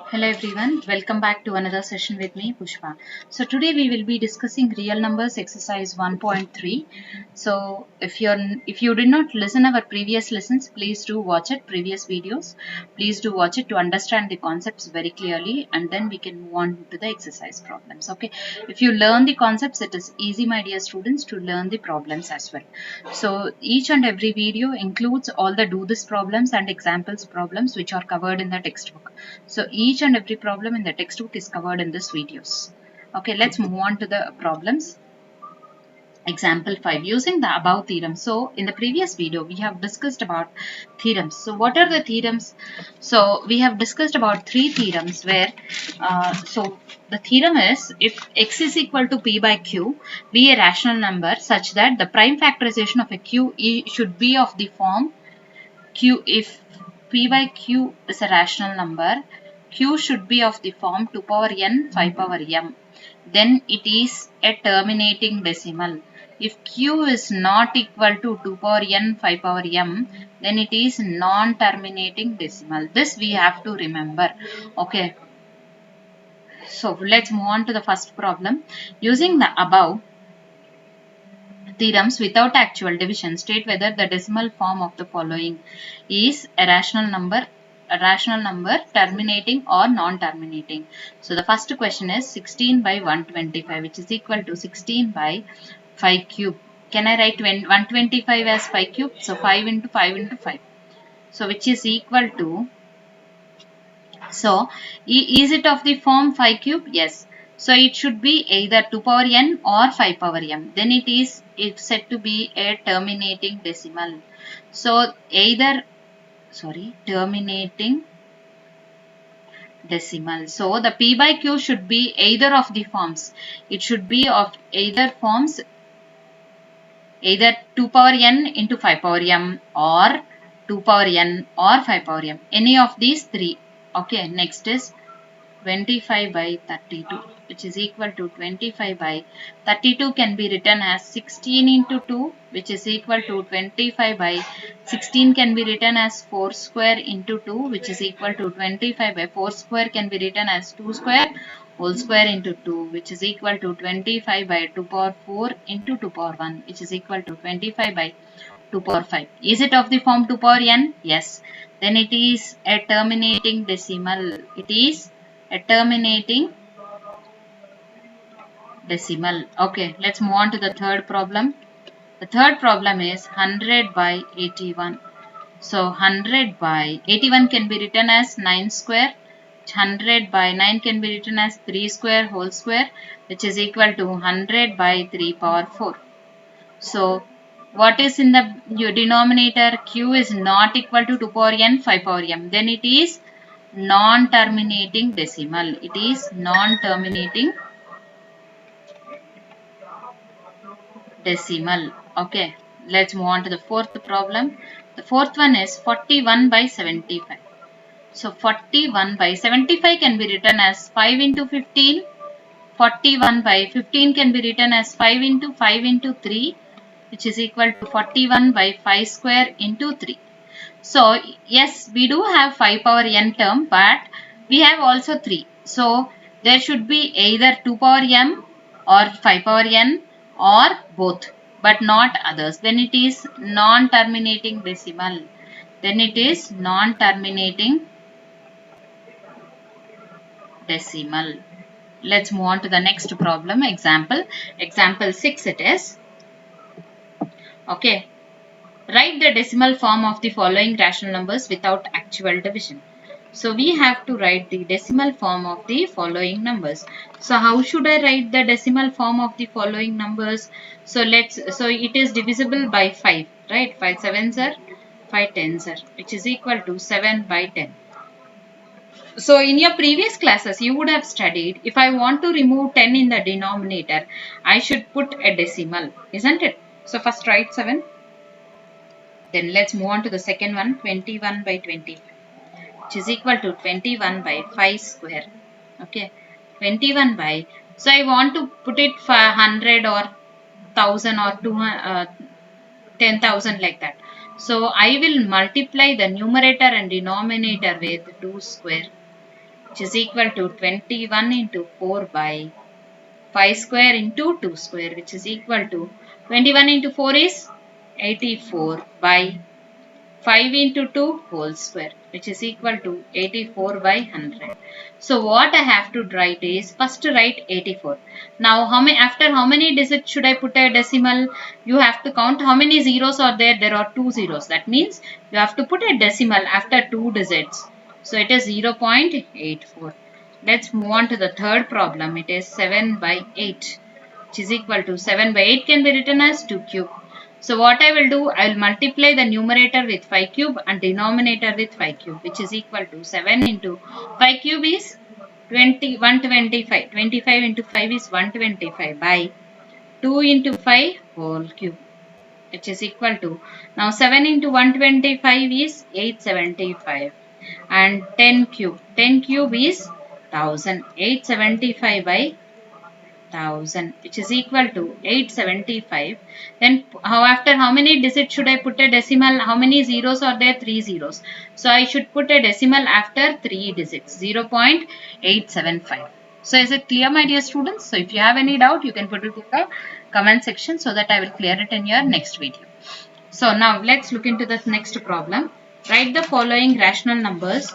Hello everyone, welcome back to another session with me, Pushpa. So today we will be discussing real numbers exercise 1.3. So if you did not listen our previous lessons, please do watch it, previous videos. Please do watch it to understand the concepts very clearly, and then we can move on to the exercise problems. Okay, if you learn the concepts, it is easy, my dear students, to learn the problems as well. So each and every video includes all the do this problems and examples problems which are covered in the textbook. So each and every problem in the textbook is covered in this videos. Okay, let's move on to the problems. Example 5, using the above theorem. So in the previous video we have discussed about theorems. So what are the theorems? So we have discussed about three theorems where so the theorem is, if x is equal to p by q be a rational number such that the prime factorization of a q should be of the form q. If p by q is a rational number, q should be of the form 2 power n 5 power m. Then it is a terminating decimal. If q is not equal to 2 power n 5 power m, then it is non-terminating decimal. This we have to remember. Okay. So let's move on to the first problem. Using the above theorems without actual division, state whether the decimal form of the following is a rational number terminating or non-terminating. So the first question is 16 by 125, which is equal to 16 by 5 cube. Can I write 125 as 5 cube? So 5 into 5 into 5. So which is equal to, so is it of the form 5 cube? Yes. So it should be either 2 power n or 5 power m. Then it's said to be a terminating decimal. So terminating decimal. So the p by q should be either of the forms. It should be of either forms, either 2 power n into 5 power m or 2 power n or 5 power m. Any of these three. Okay, next is 25 by 32, which is equal to 25 by 32 can be written as 16 into 2, which is equal to 25 by 16 can be written as 4 square into 2, which is equal to 25 by 4 square can be written as 2 square whole square into 2, which is equal to 25 by 2 power 4 into 2 power 1, which is equal to 25 by 2 power 5. Is it of the form 2 power n? Yes. Then it is a terminating decimal. It is a terminating decimal. Okay, let's move on to the third problem. The third problem is 100 by 81. So 100 by 81 can be written as 9 square. 100 by 9 can be written as 3 square whole square, which is equal to 100 by 3 power 4. So what is in the denominator? Q is not equal to 2 power n 5 power m. Then it is non-terminating decimal. It is non-terminating decimal. Okay, let's move on to the fourth problem. The fourth one is 41 by 75. So 41 by 75 can be written as 5 into 15. 41 by 15 can be written as 5 into 5 into 3, which is equal to 41 by 5 square into 3. So yes, we do have 5 power n term, but we have also 3. So there should be either 2 power m or 5 power n or both, but not others. Then it is non-terminating decimal. Then it is non-terminating decimal. Let's move on to the next problem. Example 6 it is. Okay. Write the decimal form of the following rational numbers without actual division. So we have to write the decimal form of the following numbers. So how should I write the decimal form of the following numbers? So it is divisible by 5, right? 5 sevens are 5 tens are, which is equal to 7 by 10. So in your previous classes you would have studied, if I want to remove 10 in the denominator, I should put a decimal, isn't it? So first write 7. Then let's move on to the second one, 21 by 20, which is equal to 21 by 5 square. Okay, 21 by, so I want to put it for 100 or 1000 or 10,000 like that. So I will multiply the numerator and denominator with 2 square, which is equal to 21 into 4 by 5 square into 2 square, which is equal to 21 into 4 is 84 by 5 into 2 whole square, which is equal to 84 by 100. So what I have to write is, first write 84. Now after how many digits should I put a decimal? You have to count how many zeros are there. There are 2 zeros. That means you have to put a decimal after 2 digits. So it is 0.84. Let's move on to the third problem. It is 7 by 8, which is equal to 7 by 8 can be written as 2 cube. So what I will do, I will multiply the numerator with 5 cube and denominator with 5 cube, which is equal to 7 into 5 cube is 125. 25 into 5 is 125 by 2 into 5 whole cube, which is equal to, now 7 into 125 is 875 and 10 cube. 10 cube is 1000. 875 by 1000, which is equal to 875. Then after how many digits should I put a decimal? How many zeros are there? 3 zeros. So I should put a decimal after 3 digits, 0.875. So is it clear, my dear students? So if you have any doubt, you can put it in the comment section so that I will clear it in your next video. So now let's look into the next problem. Write the following rational numbers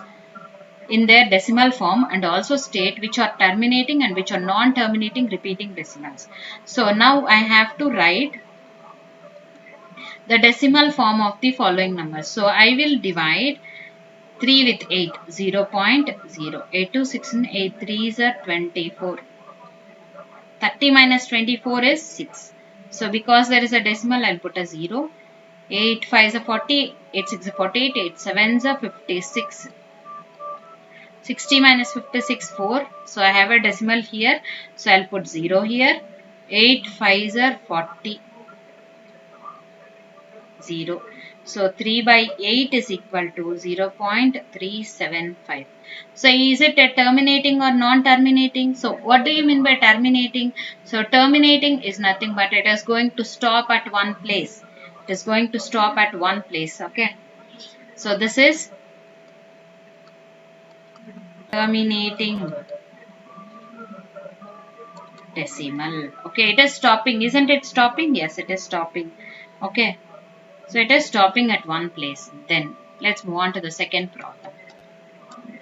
in their decimal form and also state which are terminating and which are non-terminating repeating decimals. So now I have to write the decimal form of the following numbers. So I will divide 3 with 8, 0.0. 8 to 6 and 8 3s are 24. 30 minus 24 is 6. So because there is a decimal, I will put a 0. 8 5s are 40, 8 6 are 48, 8 7s are 56. 60 minus 56, 4. So I have a decimal here. So I'll put 0 here. 8 5s are 40. 0. So 3 by 8 is equal to 0.375. So is it a terminating or non-terminating? So what do you mean by terminating? So terminating is nothing but it is going to stop at one place. It is going to stop at one place. Okay. So this is terminating decimal. Okay, it is stopping. Isn't it stopping? Yes, it is stopping. Okay. So it is stopping at one place. Then let's move on to the second problem.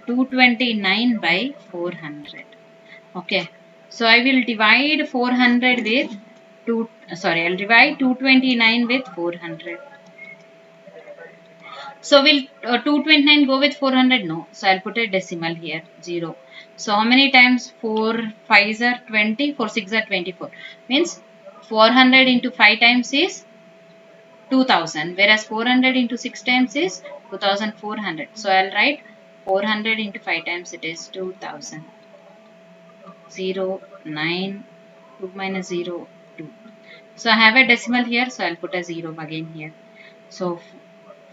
229 by 400. Okay. So I will divide 400 with I'll divide 229 with 400. So will 229 go with 400? No. So I'll put a decimal here, 0. So how many times? 4 5s are 20, 4 6 are 24. Means 400 into 5 times is 2000, whereas 400 into 6 times is 2400. So I'll write 400 into 5 times, it is 2000. 0 9 2 minus 0 2. So I have a decimal here, so I'll put a 0 again here. So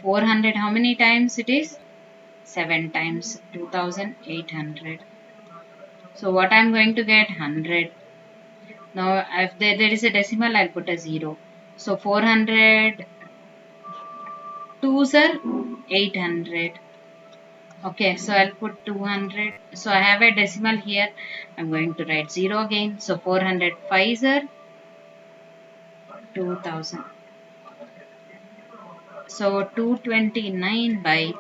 400 how many times it is? 7 times 2800. So what I am going to get? 100. Now if there is a decimal, I'll put a 0. So 400 2s are 800. Okay, so I'll put 200. So I have a decimal here. I'm going to write 0 again. So 400 5s are 2000. So 229 by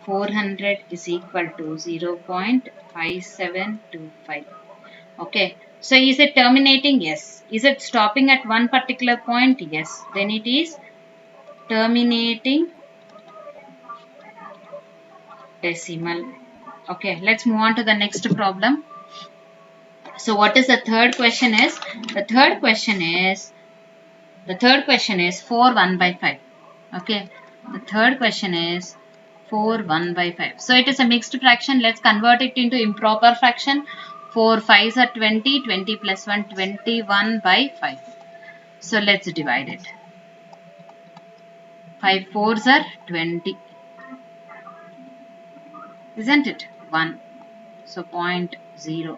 400 is equal to 0.5725. Okay. So is it terminating? Yes. Is it stopping at one particular point? Yes. Then it is terminating decimal. Okay. Let's move on to the next problem. So what is the third question is? The third question is 4 1 by 5. Okay, the third question is 4 1 by 5. So it is a mixed fraction. Let's convert it into improper fraction. 4 5s are 20, 20 plus 1, 21 by 5. So let's divide it. 5 4s are 20. Isn't it? 1. So 0.0.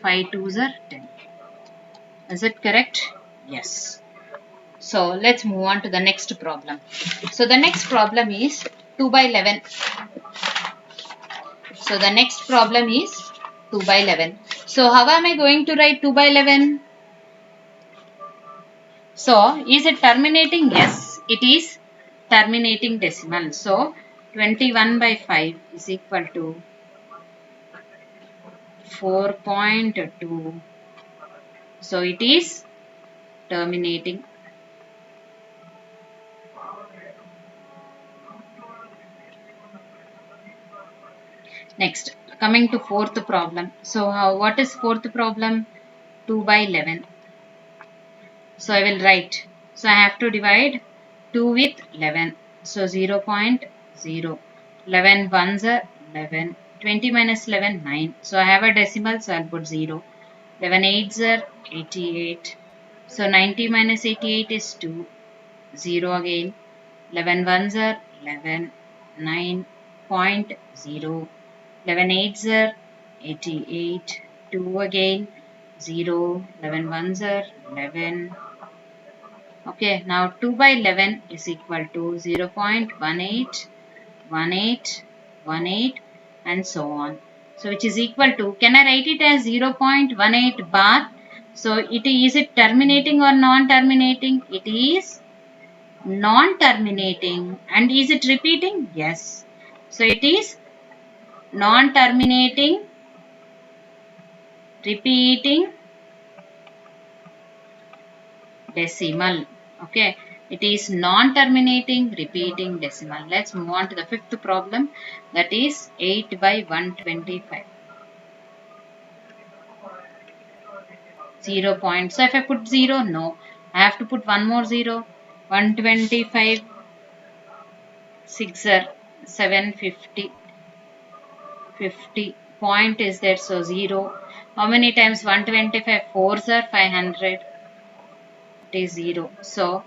5 2s are 10. Is it correct? Yes. So let's move on to the next problem. So the next problem is 2 by 11. So the next problem is 2 by 11. So how am I going to write 2 by 11? So is it terminating? Yes, it is terminating decimal. So 21 by 5 is equal to 4.2. So it is terminating. Next, coming to fourth problem. So what is fourth problem? 2 by 11. So I will write. So I have to divide 2 with 11. So 0 0.0. 11 ones are 11. 20 minus 11, 9. So I have a decimal, so I'll put 0. 11 eights are 88. So 90 minus 88 is 2. 0 again. 11 ones are 11. 9.0. 11 eights are 88. 2 again. 0. 11 ones are 11. Okay, now 2 by 11 is equal to 0 0.18, 18, and so on. So which is equal to, can I write it as 0 0.18 bar? So is it terminating or non-terminating? It is non-terminating. And is it repeating? Yes. So it is non-terminating, repeating decimal. Okay, it is non-terminating repeating decimal. Let's move on to the fifth problem, that is 8 by 125. 0 point. So if I put 0, no, I have to put one more 0. 125 6 are 750. 50 point is there, so 0. How many times 125? 4s are 500. It is 0. So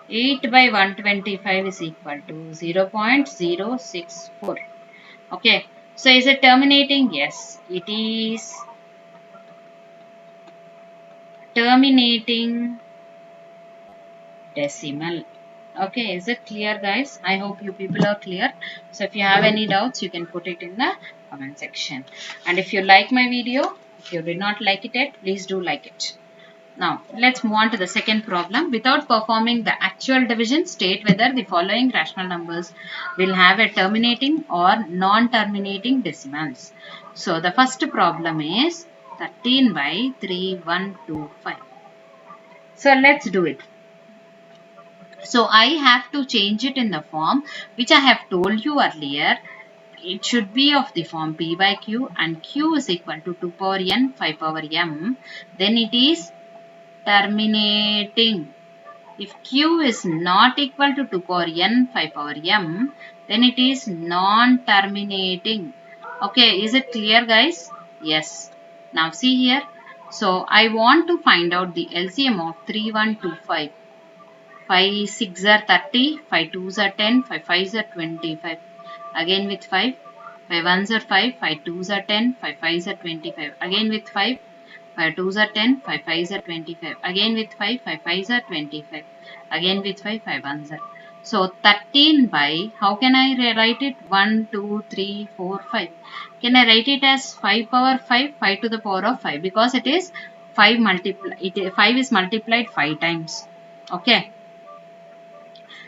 8 by 125 is equal to 0 0.064. Okay. So is it terminating? Yes. It is terminating decimal. Okay. Is it clear, guys? I hope you people are clear. So if you have any doubts, you can put it in the comment section. And if you like my video, if you did not like it yet, please do like it. Now, let's move on to the second problem. Without performing the actual division, state whether the following rational numbers will have a terminating or non-terminating decimals. So, the first problem is 13 by 3125. So, let's do it. So, I have to change it in the form which I have told you earlier. It should be of the form P by Q, and Q is equal to 2 power n 5 power m. Then it is terminating. If Q is not equal to 2 power n 5 power m, then it is non-terminating. Okay, is it clear, guys? Yes. Now see here. So I want to find out the LCM of 3125. 5 6 are 30, 5 2s are 10, 5 5s are 25. Again with 5, 5 1s are 5, 5 2s are 10, 5 5s are 25. Again with 5, 5 2s are 10, 5 5s are 25. Again with 5, 5 5s are 25. Again with 5, 5 1s are. So 13 by, how can I write it? 1, 2, 3, 4, 5. Can I write it as 5 power 5, 5 to the power of 5, because it is 5 is multiplied 5 times. Okay.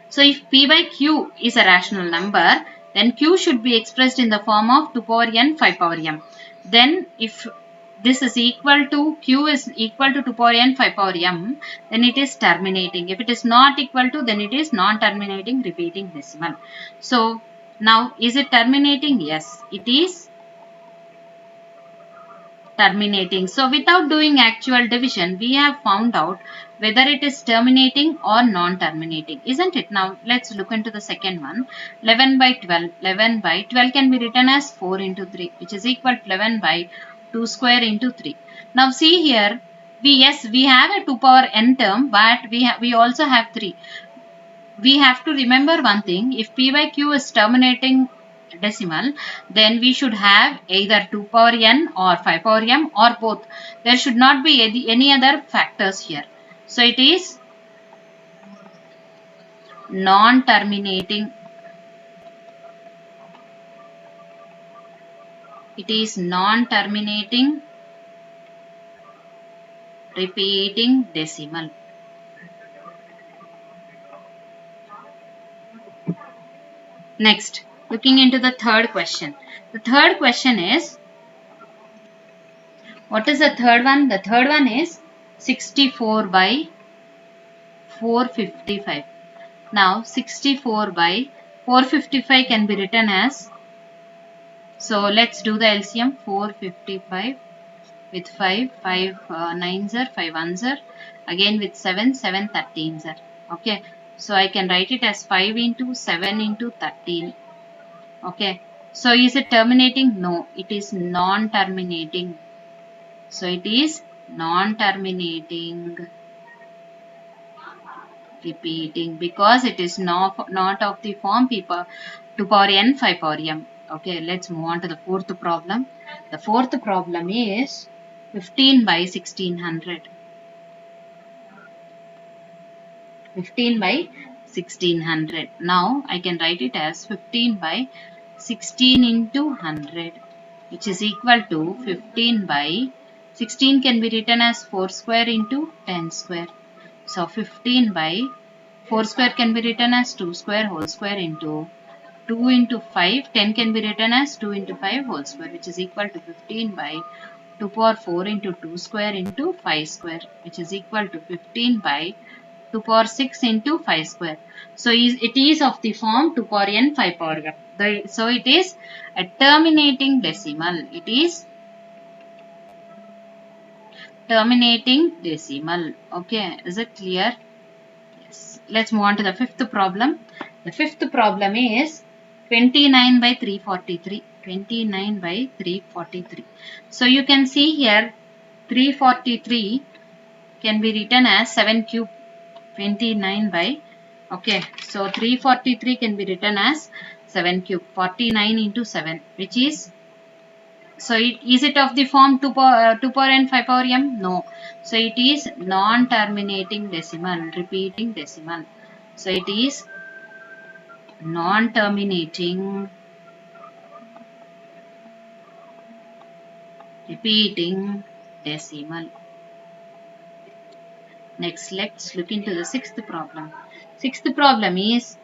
So if P by Q is a rational number, then Q should be expressed in the form of 2 power n 5 power m. Then if this is equal to, Q is equal to 2 power n 5 power m, then it is terminating. If it is not equal to, then it is non-terminating repeating decimal. So now is it terminating? Yes, it is terminating. So without doing actual division, we have found out whether it is terminating or non-terminating, isn't it? Now let's look into the second one. 11 by 12. 11 by 12 can be written as 4 into 3, which is equal to 11 by 2 square into 3. Now see here, we have a 2 power n term, but we also have 3. We have to remember one thing. If P by Q is terminating decimal, then we should have either 2 power n or 5 power m or both. There should not be any other factors here. So it is non-terminating It is non-terminating repeating decimal. Next, looking into the third question. The third question is, what is the third one? The third one is 64 by 455. Now 64 by 455 can be written as, so let's do the LCM. 455 with 5, 9s are 5 1s are, again with 7, 7 13s are. Okay, so I can write it as 5 into 7 into 13. Okay, so is it terminating? No, it is non-terminating. So it is non-terminating repeating, because it is not of the form 2 power n 5 power m. Okay, let's move on to the fourth problem. The fourth problem is 15 by 1600. 15 by 1600. Now I can write it as 15 by 16 into 100, which is equal to 15 by 16 can be written as 4 square into 10 square. So 15 by 4 square can be written as 2 square whole square into 2 into 5. 10 can be written as 2 into 5 whole square, which is equal to 15 by 2 power 4 into 2 square into 5 square, which is equal to 15 by 2 power 6 into 5 square. So it is of the form 2 power n 5 power m. So it is a terminating decimal. It is terminating decimal. Okay, is it clear? Yes. Let's move on to the fifth problem. The fifth problem is 29 by 343. 29 by 343. So you can see here 343 can be written as 7 cube. 29 by, okay, so 343 can be written as 7 cube, 49 into 7, which is, so is it of the form 2 power n 5 power m? No. So it is non-terminating decimal, repeating decimal. So it is non-terminating repeating decimal. Next, let's look into the sixth problem. Sixth problem is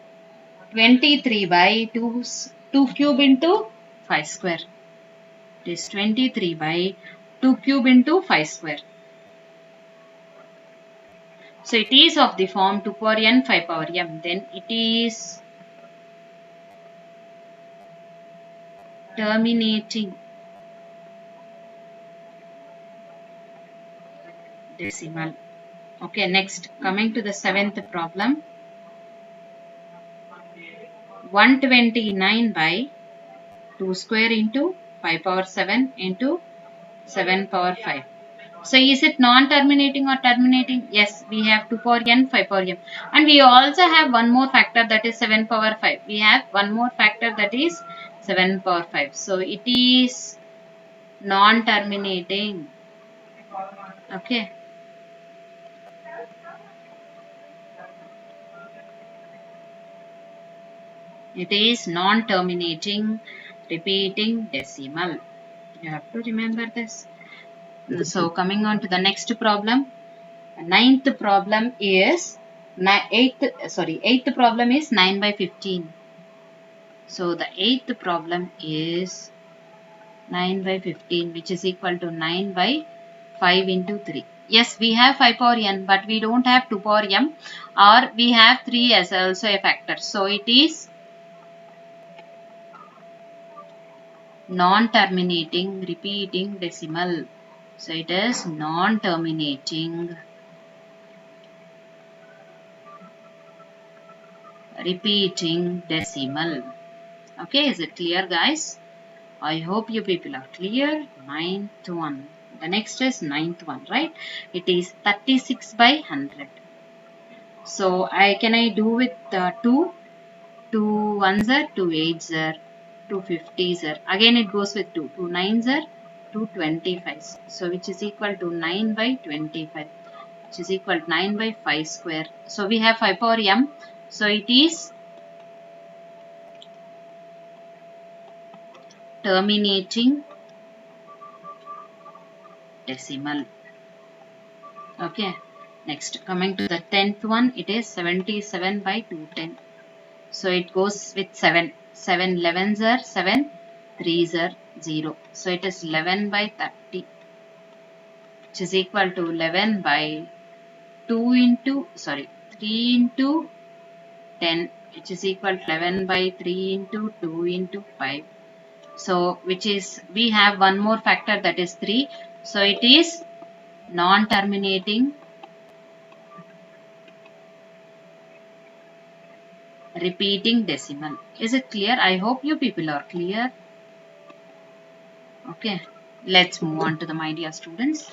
23 by 2 cube into 5 square. It is 23 by 2 cube into 5 square. So it is of the form 2 power n 5 power m. Then it is terminating decimal. Okay, next, coming to the seventh problem. 129 by 2 square into 5 power 7 into 7 power 5. So is it non-terminating or terminating? Yes, we have 2 power n 5 power m. And we also have one more factor, that is 7 power 5. We have one more factor, that is 7 power 5. So it is non-terminating. Okay. It is non-terminating repeating decimal. You have to remember this. So coming on to the next problem. Ninth problem is eighth problem is 9 by 15. So the eighth problem is 9 by 15, which is equal to 9 by 5 into 3. Yes, we have 5 power n, but we don't have 2 power m, or we have 3 as also a factor. So it is non-terminating repeating decimal. So it is non-terminating repeating decimal. Okay, is it clear, guys? I hope you people are clear. Ninth one. The next is ninth one, right? It is 36 by 100. So can I do with 2? 2 1s are 2 8s are 2 50s are. Again it goes with 2. 2 9s are 2 25s. So which is equal to 9 by 25. Which is equal to 9 by 5 square. So we have 5 power m. So it is terminating decimal. Okay. Next, coming to the 10th one, it is 77 by 210. So it goes with 7. 7 11s are 7, 3s are 0. So it is 11 by 30, which is equal to 11 by 3 into 10, which is equal to 11 by 3 into 2 into 5. So which is, we have one more factor, that is 3. So it is non-terminating repeating decimal. Is it clear? I hope you people are clear. Okay, let's move on to the, my dear students.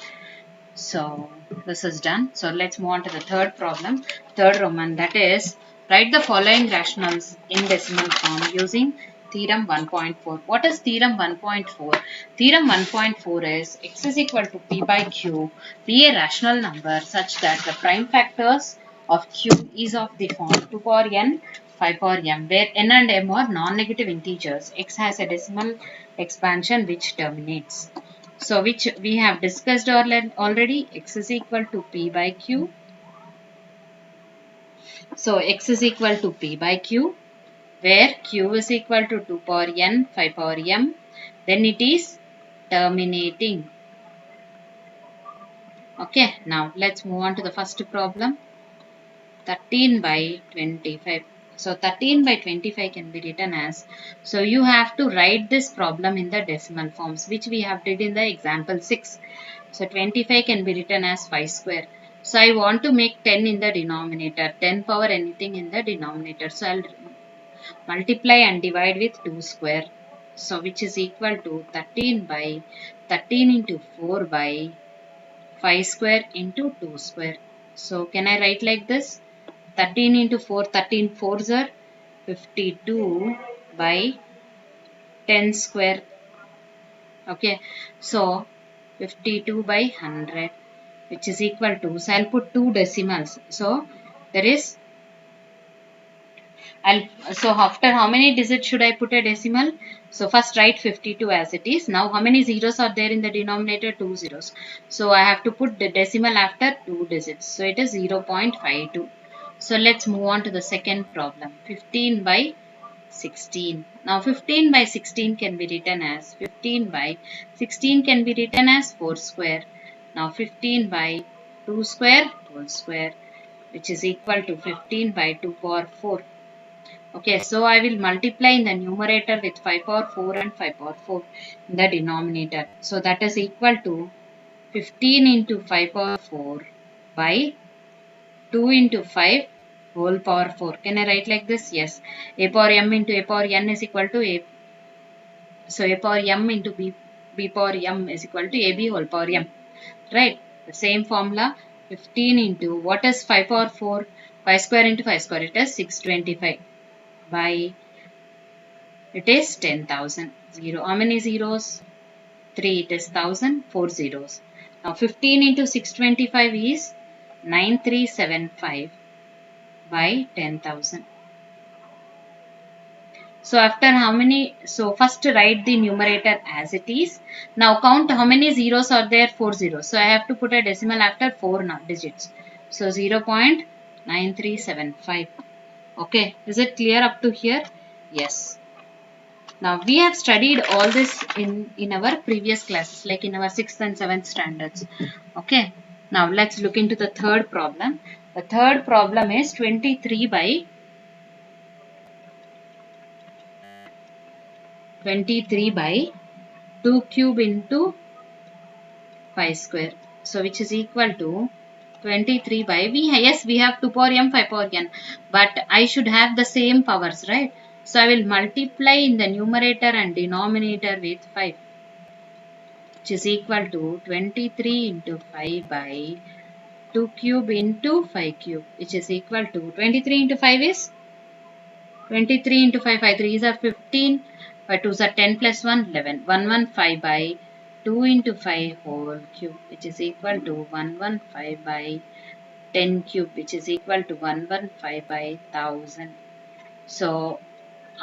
So this is done. So let's move on to the third problem, third Roman, that is write the following rationals in decimal form using theorem 1.4. What is theorem 1.4? Theorem 1.4 is x is equal to p by q be a rational number such that the prime factors of q is of the form 2 power n, 5 power m, where n and m are non-negative integers. X has a decimal expansion which terminates. So which we have discussed already, x is equal to p by q. So x is equal to p by q, where q is equal to 2 power n, 5 power m. Then it is terminating. Okay, now let's move on to the first problem. 13 by 25. So 13 by 25 can be written as, so you have to write this problem in the decimal forms, which we have did in the example 6. So 25 can be written as 5 square. So I want to make 10 in the denominator, 10 power anything in the denominator. So I'll multiply and divide with 2 square. So which is equal to 13 by 13 into 4 by 5 square into 2 square. So can I write like this? 13 into 4, 13 4s are 52 by 10 square. Okay, so 52 by 100, which is equal to, so I'll put 2 decimals. So there is, so after how many digits should I put a decimal? So first write 52 as it is. Now how many zeros are there in the denominator? 2 zeros. So I have to put the decimal after 2 digits. So it is 0.52. So let's move on to the second problem. 15 by 16. Now 15 by 16 can be written as, 15 by 16 can be written as 4 square. Now 15 by 2 square whole square, which is equal to 15 by 2 power 4. Okay, so I will multiply in the numerator with 5 power 4 and 5 power 4 in the denominator. So that is equal to 15 into 5 power 4 by 2 into 5 whole power 4. Can I write like this? Yes. A power m into a power n is equal to a. So a power m into b power m is equal to ab whole power m. Right. The same formula. 15 into, what is 5 power 4? 5 square into 5 square. It is 625 by, it is 10,000. 0. How many zeros? 3. It is 1000. 4 zeros. Now 15 into 625 is 9375 by 10,000. So after how many, so first write the numerator as it is. Now count how many zeros are there? 4 zeros. So I have to put a decimal after 4 digits. So 0.9375. Okay, is it clear up to here? Yes. Now we have studied all this in our previous classes, like in our 6th and 7th standards. Okay. Now let's look into the third problem. The third problem is 23 by 2 cube into 5 square. So which is equal to 23 by, yes, we have 2 power m, 5 power n, but I should have the same powers, right? So I will multiply in the numerator and denominator with 5, which is equal to 23 into 5 by 2 cube into 5 cube, which is equal to 23 into 5 is 23 into 5, 5 3s are 15, 5 2s are 10 plus 1, 11. 115 by 2 into 5 whole cube, which is equal to 115 by 10 cube, which is equal to 115 by 1000. So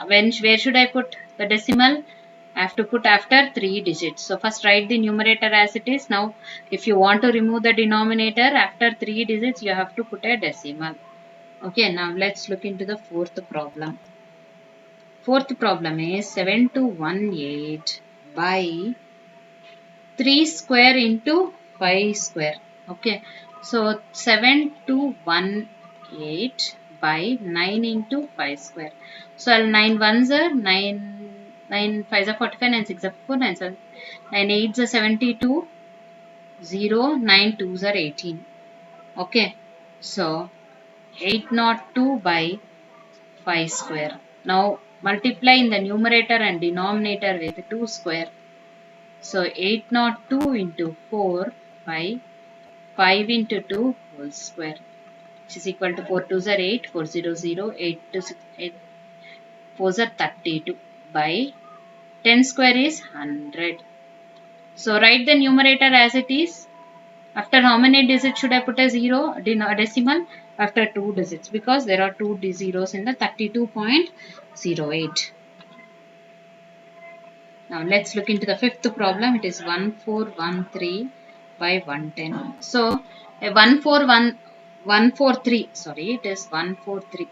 where should I put the decimal? I have to put after 3 digits. So first write the numerator as it is. Now if you want to remove the denominator after 3 digits, you have to put a decimal. Okay, now let's look into the fourth problem. Fourth problem is 7218 by 3 square into 5 square. Okay, so 7218 by 9 into 5 square. So 9 ones are 9, 9 5s are 45, 9 6 are 4, 9 7, 9 8s are 72, 0, 9 2s are 18. Okay, so 802 by 5 square. Now multiply in the numerator and denominator with 2 square. So 802 into 4 by 5 into 2 whole square, which is equal to 4 2s are 8, 4 0 0, 8 to 6, 8 4s are 32 by 10 square is 100. So write the numerator as it is. After how many digits should I put a decimal? After 2 digits, because there are 2 zeros in the 32.08. Now let's look into the fifth problem. It is 1413 by 110. So 143. Sorry, it is 143.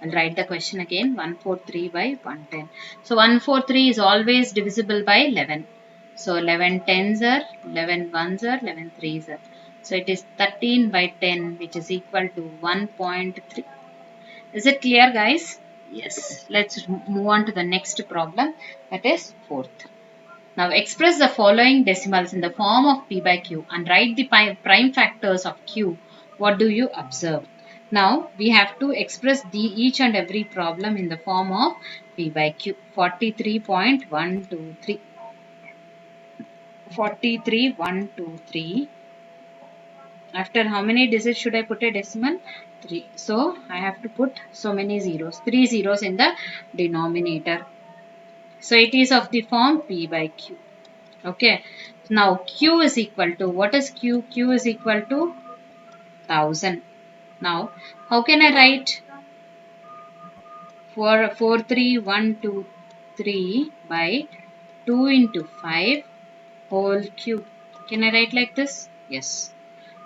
I'll write the question again. 143 by 110. So 143 is always divisible by 11. So 11 tens are, 11 ones are, 11 threes are. So it is 13 by 10, which is equal to 1.3. Is it clear, guys? Yes. Let's move on to the next problem. That is fourth. Now express the following decimals in the form of p by q and write the prime factors of q. What do you observe? Now we have to express each and every problem in the form of p by q. 43.123. 43.123. After how many digits should I put a decimal? 3. So I have to put so many zeros. 3 zeros in the denominator. So it is of the form p by q. Okay. Now q is equal to, what is q? Q is equal to 1000. Now how can I write 43123 by 2 into 5 whole cube? Can I write like this? Yes.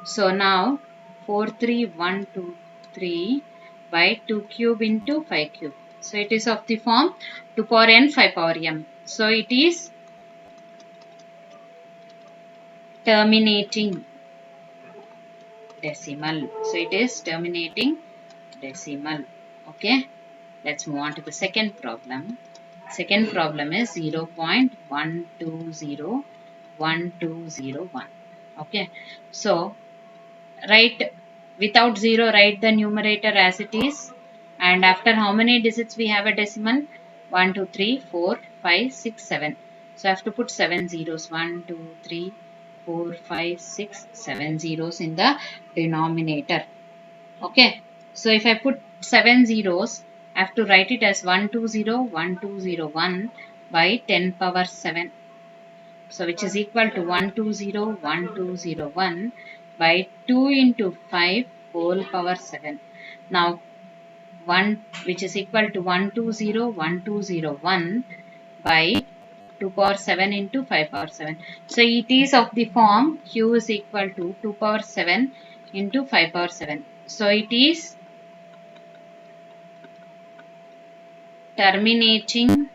So now 43123 by 2 cube into 5 cube. So it is of the form 2 power n 5 power m. So it is terminating decimal. So it is terminating decimal. Okay. Let's move on to the second problem. Second problem is 0.1201201. Okay. So write without 0, write the numerator as it is. And after how many digits we have a decimal? 1, 2, 3, 4, 5, 6, 7. So I have to put 7 zeros. 1, 2, 3, 4, 5, 6, 7 zeros in the denominator. Okay. So if I put 7 zeros, I have to write it as 1201201 by 10 power 7. So which is equal to 1201201 by 2 into 5 whole power 7. Now 1, which is equal to 1201201 by 2 power 7 into 5 power 7. So it is of the form q is equal to 2 power 7 into 5 power 7. So it is terminating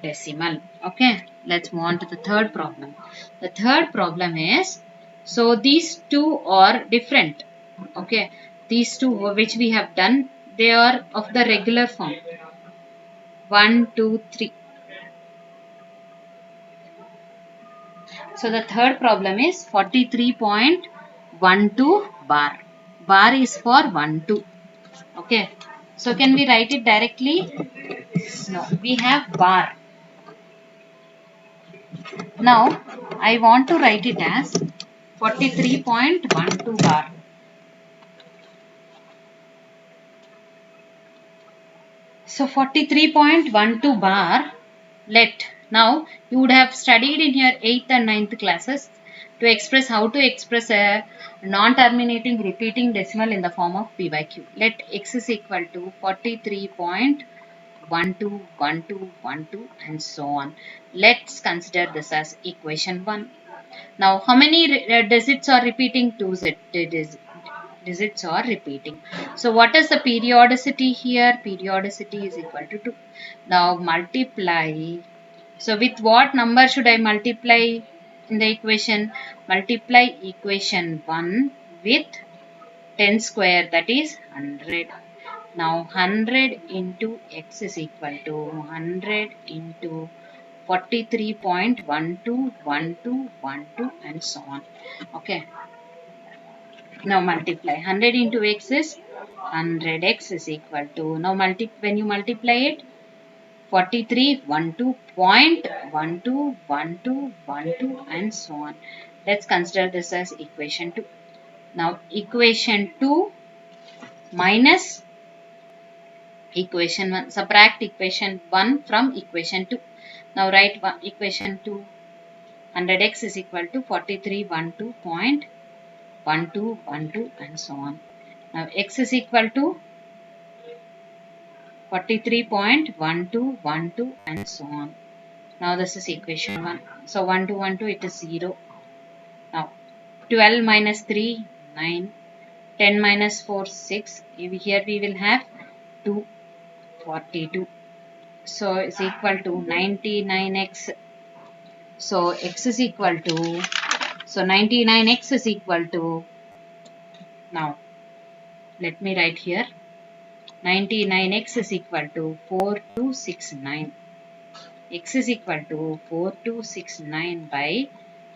decimal. Okay, let's move on to the third problem. The third problem is, so these two are different. Okay, these two which we have done, they are of the regular form. 1, 2, 3. So the third problem is 43.12 bar. Bar is for 1, 2. Okay, so can we write it directly? No, we have bar. Now, I want to write it as 43.12 bar. So, 43.12 bar, now you would have studied in your 8th and 9th classes how to express a non-terminating repeating decimal in the form of p by q. Let x is equal to 43.121212 and so on. Let's consider this as equation 1. Now, how many digits are repeating? 2 digits are repeating. So, what is the periodicity here? Periodicity is equal to 2. Now, multiply. So, with what number should I multiply in the equation? Multiply equation 1 with 10 square, that is 100. Now, 100 into x is equal to 100 into 43.121212 and so on. Okay. Now multiply 100 into x is 100x is equal to, now when you multiply it, 4312.121212 and so on. Let's consider this as equation 2. Now equation 2 minus equation 1. Subtract equation 1 from equation 2. Now write equation 2. 100x is equal to 4312.1212 and so on. Now x is equal to 43.1212 and so on. Now this is equation 1. So 1212 it is 0. Now 12 minus 3 9. 10 minus 4 6. Here we will have 2 42. So it's equal to 99x. So x is equal to, so 99x is equal to, now let me write here, 99x is equal to 4269. X is equal to 4269 by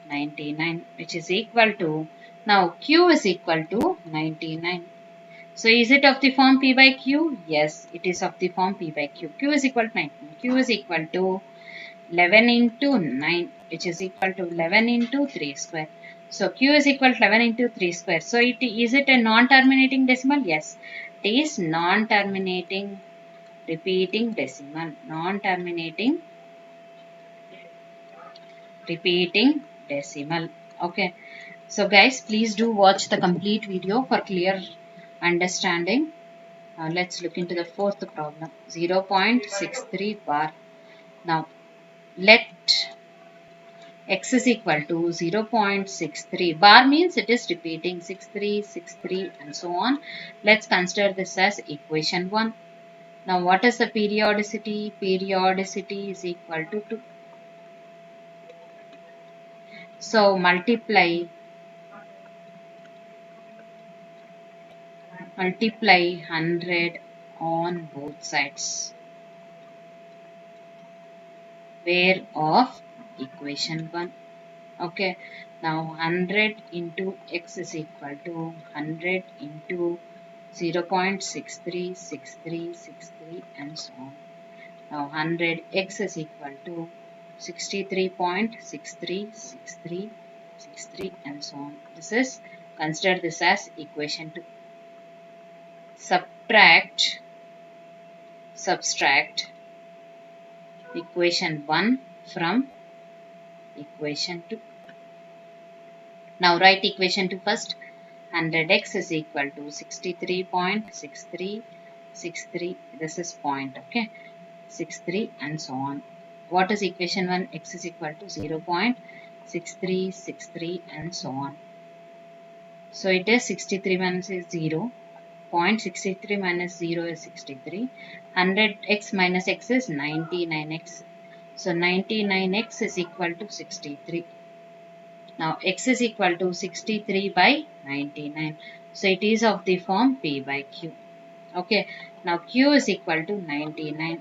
99, which is equal to, now q is equal to 99. So is it of the form p by q? Yes, it is of the form p by q. Q is equal to 19. Q is equal to 11 into 9, which is equal to 11 into 3 square. So q is equal to 11 into 3 square. So is it a non-terminating decimal? Yes, it is non-terminating repeating decimal. Non-terminating repeating decimal. Okay. So guys, please do watch the complete video for clear understanding. Let's look into the fourth problem. 0.63 bar. Now let x is equal to 0.63. Bar means it is repeating 63, 63 and so on. Let's consider this as equation 1. Now what is the periodicity? Periodicity is equal to 2. So multiply 100 on both sides. Where of equation 1. Okay. Now 100 into x is equal to 100 into 0.636363 and so on. Now 100 x is equal to 63.636363 and so on. This is, consider this as equation 2. Subtract equation 1 from equation 2. Now write equation 2 first. 100x is equal to 63.6363. This is point, okay, 63 and so on. What is equation 1? X is equal to 0.6363 and so on. So it is 63 minus 0. 0.63 minus 0 is 63. 100x minus x is 99x. So 99x is equal to 63. Now x is equal to 63 by 99. So it is of the form p by q. Okay. Now q is equal to 99,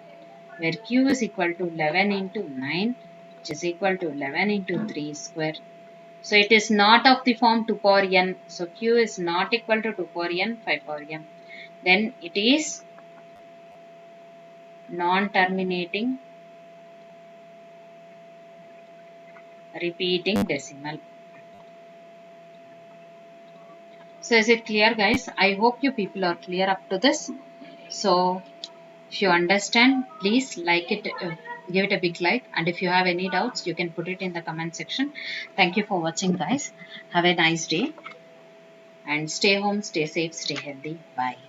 where q is equal to 11 into 9, which is equal to 11 into 3 square. So it is not of the form 2 power n. So q is not equal to 2 power n, 5 power n. Then it is non-terminating repeating decimal. So is it clear, guys? I hope you people are clear up to this. So if you understand, please like it. give it a big like, and if you have any doubts you can put it in the comment section. Thank you for watching, guys. Have a nice day and stay home, stay safe, stay healthy. Bye.